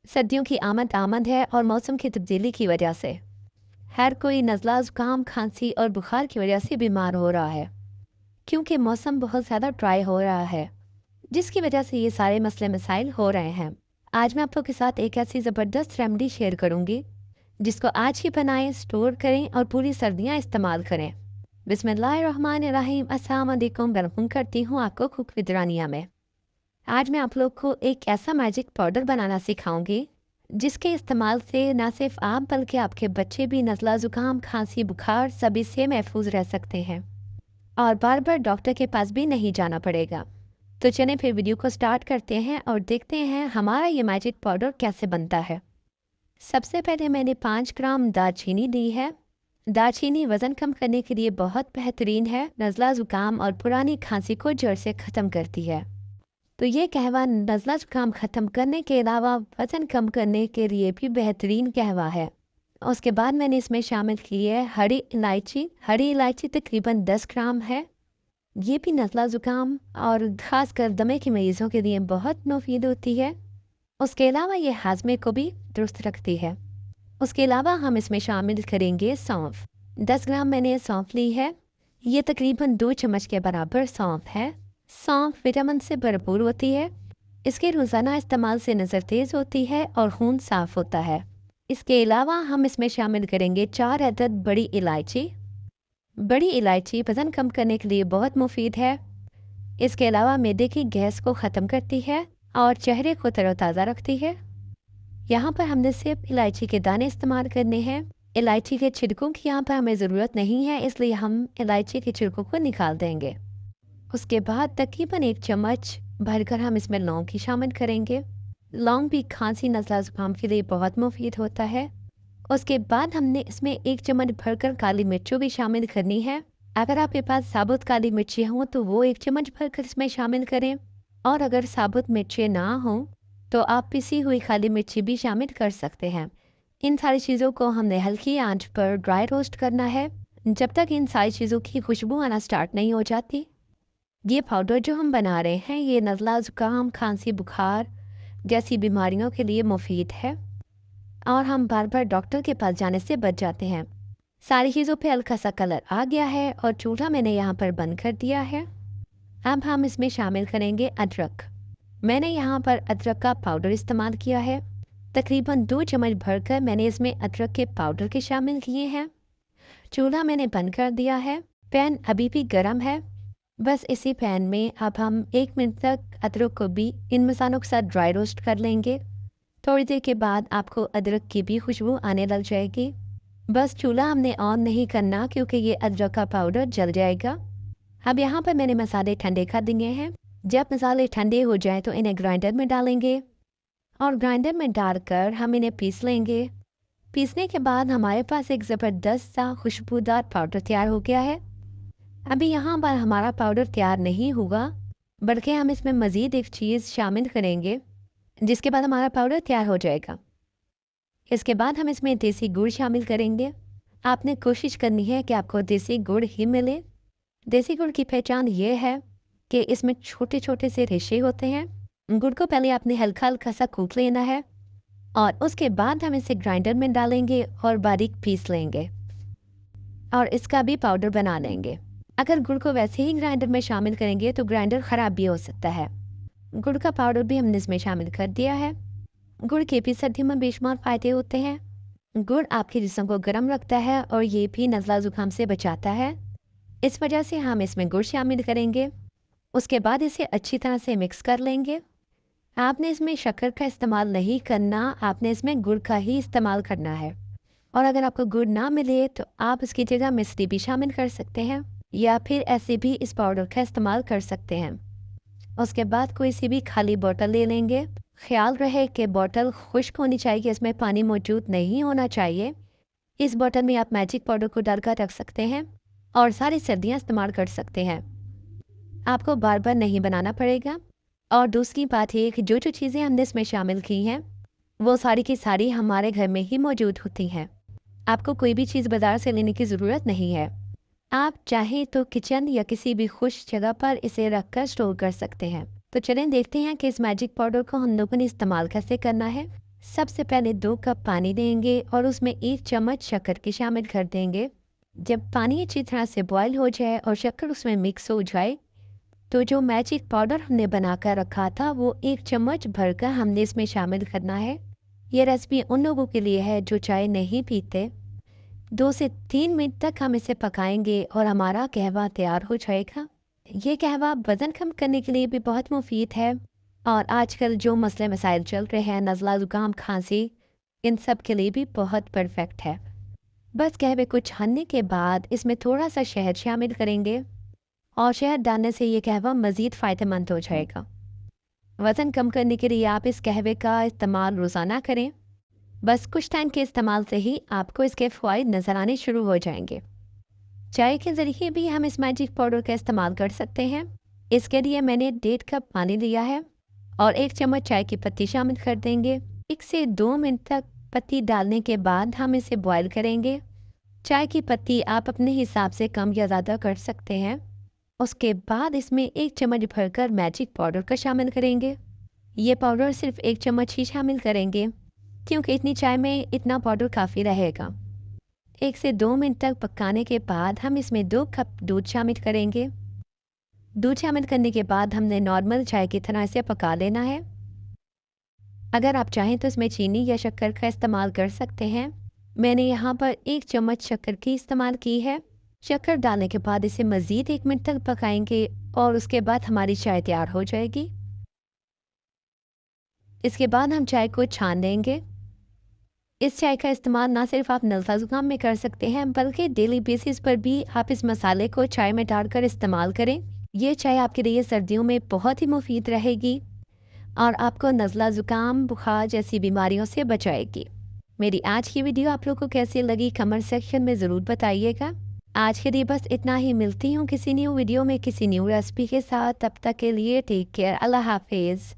सर्दियों की आमद आमद है और मौसम की तब्दीली की वजह से हर कोई नज़ला ज़ुकाम खांसी और बुखार की वजह से बीमार हो रहा है, क्योंकि मौसम बहुत ज़्यादा ड्राई हो रहा है, जिसकी वजह से ये सारे मसले मसाइल हो रहे हैं। आज मैं आप लोग के साथ एक ऐसी ज़बरदस्त रेमेडी शेयर करूंगी जिसको आज ही बनाएं, स्टोर करें और पूरी सर्दियां इस्तेमाल करें। बिस्मिल्लाहिर्रहमानिर्रहीम। अस्सलाम वालेकुम। वेलकम करती हूँ आपको कुक विद रानिया में। आज मैं आप लोग को एक ऐसा मैजिक पाउडर बनाना सिखाऊंगी जिसके इस्तेमाल से न सिर्फ आप बल्कि आपके बच्चे भी नज़ला ज़ुकाम खांसी बुखार सभी से महफूज रह सकते हैं और बार बार डॉक्टर के पास भी नहीं जाना पड़ेगा। तो चलें फिर वीडियो को स्टार्ट करते हैं और देखते हैं हमारा ये मैजिक पाउडर कैसे बनता है। सबसे पहले मैंने 5 ग्राम दालचीनी ली है। दालचीनी वज़न कम करने के लिए बहुत बेहतरीन है, नज़ला ज़ुकाम और पुरानी खांसी को जड़ से ख़त्म करती है। तो ये कहवा नज़ला ज़ुकाम ख़त्म करने के अलावा वज़न कम करने के लिए भी बेहतरीन कहवा है। उसके बाद मैंने इसमें शामिल की है हरी इलायची। हरी इलायची तकरीबन 10 ग्राम है। ये भी नज़ला ज़ुकाम और ख़ासकर दमे के मरीज़ों के लिए बहुत मुफीद होती है। उसके अलावा ये हाजमे को भी दुरुस्त रखती है। उसके अलावा हम इसमें शामिल करेंगे सौंफ। 10 ग्राम मैंने सौंफ ली है। ये तकरीबन 2 चम्मच के बराबर सौंफ है। सौंफ विटामिन से भरपूर होती है। इसके रोज़ाना इस्तेमाल से नज़र तेज़ होती है और खून साफ होता है। इसके अलावा हम इसमें शामिल करेंगे 4 अदद बड़ी इलायची। बड़ी इलायची वज़न कम करने के लिए बहुत मुफीद है। इसके अलावा मैदे की गैस को ख़त्म करती है और चेहरे को तरोताज़ा रखती है। यहाँ पर हमने सिर्फ इलायची के दाने इस्तेमाल करने हैं। इलायची के छिलकों की यहाँ पर हमें ज़रूरत नहीं है, इसलिए हम इलायची के छिलकों को निकाल देंगे। उसके बाद तकरीबन 1 चम्मच भरकर हम इसमें लौंग की शामिल करेंगे। लौंग भी खांसी नज़ला ज़ुकाम के लिए बहुत मुफीद होता है। उसके बाद हमने इसमें 1 चम्मच भरकर काली मिर्चों भी शामिल करनी है। अगर आपके पास साबुत काली मिर्ची हों तो वो 1 चम्मच भरकर इसमें शामिल करें, और अगर साबुत मिर्चें ना हों तो आप पिसी हुई काली मिर्ची भी शामिल कर सकते हैं। इन सारी चीज़ों को हमने हल्की आंच पर ड्राई रोस्ट करना है जब तक इन सारी चीज़ों की खुशबू आना स्टार्ट नहीं हो जाती। ये पाउडर जो हम बना रहे हैं ये नज़ला ज़ुकाम खांसी बुखार जैसी बीमारियों के लिए मुफीद है और हम बार बार डॉक्टर के पास जाने से बच जाते हैं। सारी चीज़ों पे हल्का सा कलर आ गया है और चूल्हा मैंने यहाँ पर बंद कर दिया है। अब हम इसमें शामिल करेंगे अदरक। मैंने यहाँ पर अदरक का पाउडर इस्तेमाल किया है। तकरीबन 2 चम्मच भरकर मैंने इसमें अदरक के पाउडर के शामिल किए हैं। चूल्हा मैंने बंद कर दिया है। पैन अभी भी गर्म है। बस इसी पैन में अब हम 1 मिनट तक अदरक को भी इन मसालों के साथ ड्राई रोस्ट कर लेंगे। थोड़ी देर के बाद आपको अदरक की भी खुशबू आने लग जाएगी। बस चूल्हा हमने ऑन नहीं करना क्योंकि ये अदरक का पाउडर जल जाएगा। अब यहाँ पर मैंने मसाले ठंडे कर दिए हैं। जब मसाले ठंडे हो जाएं तो इन्हें ग्राइंडर में डालेंगे और ग्राइंडर में डालकर हम इन्हें पीस लेंगे। पीसने के बाद हमारे पास एक ज़बरदस्त सा खुशबूदार पाउडर तैयार हो गया है। अभी यहाँ पर हमारा पाउडर तैयार नहीं होगा, बल्कि हम इसमें मज़ीद एक चीज़ शामिल करेंगे जिसके बाद हमारा पाउडर तैयार हो जाएगा। इसके बाद हम इसमें देसी गुड़ शामिल करेंगे। आपने कोशिश करनी है कि आपको देसी गुड़ ही मिले। देसी गुड़ की पहचान ये है कि इसमें छोटे छोटे से रेशे होते हैं। गुड़ को पहले आपने हल्का हल्का सा कूट लेना है और उसके बाद हम इसे ग्राइंडर में डालेंगे और बारीक पीस लेंगे और इसका भी पाउडर बना लेंगे। अगर गुड़ को वैसे ही ग्राइंडर में शामिल करेंगे तो ग्राइंडर ख़राब भी हो सकता है। गुड़ का पाउडर भी हमने इसमें शामिल कर दिया है। गुड़ के भी सर्दियों में बेशुमार फ़ायदे होते हैं। गुड़ आपके जिस्म को गर्म रखता है और ये भी नज़ला ज़ुकाम से बचाता है। इस वजह से हम इसमें गुड़ शामिल करेंगे। उसके बाद इसे अच्छी तरह से मिक्स कर लेंगे। आपने इसमें शक्कर का इस्तेमाल नहीं करना, आपने इसमें गुड़ का ही इस्तेमाल करना है। और अगर आपको गुड़ ना मिले तो आप इसकी जगह मिश्री भी शामिल कर सकते हैं या फिर ऐसे भी इस पाउडर का इस्तेमाल कर सकते हैं। उसके बाद कोई सी भी खाली बोतल ले लेंगे। ख्याल रहे कि बोतल खुश्क होनी चाहिए, इसमें पानी मौजूद नहीं होना चाहिए। इस बोतल में आप मैजिक पाउडर को डालकर रख सकते हैं और सारी सर्दियाँ इस्तेमाल कर सकते हैं। आपको बार बार नहीं बनाना पड़ेगा। और दूसरी बात है कि जो जो चीज़ें हमने इसमें शामिल की हैं वो सारी की सारी हमारे घर में ही मौजूद होती हैं। आपको कोई भी चीज़ बाज़ार से लेने की ज़रूरत नहीं है। आप चाहें तो किचन या किसी भी खुश जगह पर इसे रख कर स्टोर कर सकते हैं। तो चलें देखते हैं कि इस मैजिक पाउडर को हम लोगों ने इस्तेमाल कैसे करना है। सबसे पहले 2 कप पानी देंगे और उसमें 1 चम्मच शक्कर की शामिल कर देंगे। जब पानी अच्छी तरह से बॉयल हो जाए और शक्कर उसमें मिक्स हो जाए, तो जो मैजिक पाउडर हमने बनाकर रखा था वो 1 चम्मच भरकर हमने इसमें शामिल करना है। ये रेसिपी उन लोगों के लिए है जो चाय नहीं पीते। 2 से 3 मिनट तक हम इसे पकाएंगे और हमारा कहवा तैयार हो जाएगा। ये कहवा वज़न कम करने के लिए भी बहुत मुफीद है और आजकल जो मसले मसाइल चल रहे हैं, नज़ला ज़ुकाम खांसी, इन सब के लिए भी बहुत परफेक्ट है। बस कहवे को छानने के बाद इसमें थोड़ा सा शहद शामिल करेंगे और शहद डालने से ये कहवा मज़ीद फ़ायदेमंद हो जाएगा। वज़न कम करने के लिए आप इस कहवे का इस्तेमाल रोज़ाना करें। बस कुछ टाइम के इस्तेमाल से ही आपको इसके फ़वाइद नज़र आने शुरू हो जाएंगे। चाय के ज़रिए भी हम इस मैजिक पाउडर का इस्तेमाल कर सकते हैं। इसके लिए मैंने 1.5 कप पानी लिया है और 1 चम्मच चाय की पत्ती शामिल कर देंगे। 1 से 2 मिनट तक पत्ती डालने के बाद हम इसे बॉयल करेंगे। चाय की पत्ती आप अपने हिसाब से कम या ज़्यादा कर सकते हैं। उसके बाद इसमें 1 चम्मच भरकर मैजिक पाउडर का शामिल करेंगे। ये पाउडर सिर्फ 1 चम्मच ही शामिल करेंगे क्योंकि इतनी चाय में इतना पाउडर काफ़ी रहेगा। 1 से 2 मिनट तक पकाने के बाद हम इसमें 2 कप दूध शामिल करेंगे। दूध शामिल करने के बाद हमने नॉर्मल चाय की तरह इसे पका लेना है। अगर आप चाहें तो इसमें चीनी या शक्कर का इस्तेमाल कर सकते हैं। मैंने यहाँ पर 1 चम्मच शक्कर की इस्तेमाल की है। शक्कर डालने के बाद इसे मज़ीद 1 मिनट तक पकाएंगे और उसके बाद हमारी चाय तैयार हो जाएगी। इसके बाद हम चाय को छान देंगे। इस चाय का इस्तेमाल ना सिर्फ आप नज़ला ज़ुकाम में कर सकते हैं बल्कि डेली बेसिस पर भी आप इस मसाले को चाय में डालकर इस्तेमाल करें। ये चाय आपके लिए सर्दियों में बहुत ही मुफीद रहेगी और आपको नज़ला ज़ुकाम, बुखार जैसी बीमारियों से बचाएगी। मेरी आज की वीडियो आप लोगों को कैसी लगी कमेंट सेक्शन में ज़रूर बताइएगा। आज के लिए बस इतना ही। मिलती हूँ किसी न्यू वीडियो में किसी न्यू रेसिपी के साथ। तब तक के लिए टेक केयर। अल्लाह हाफिज़।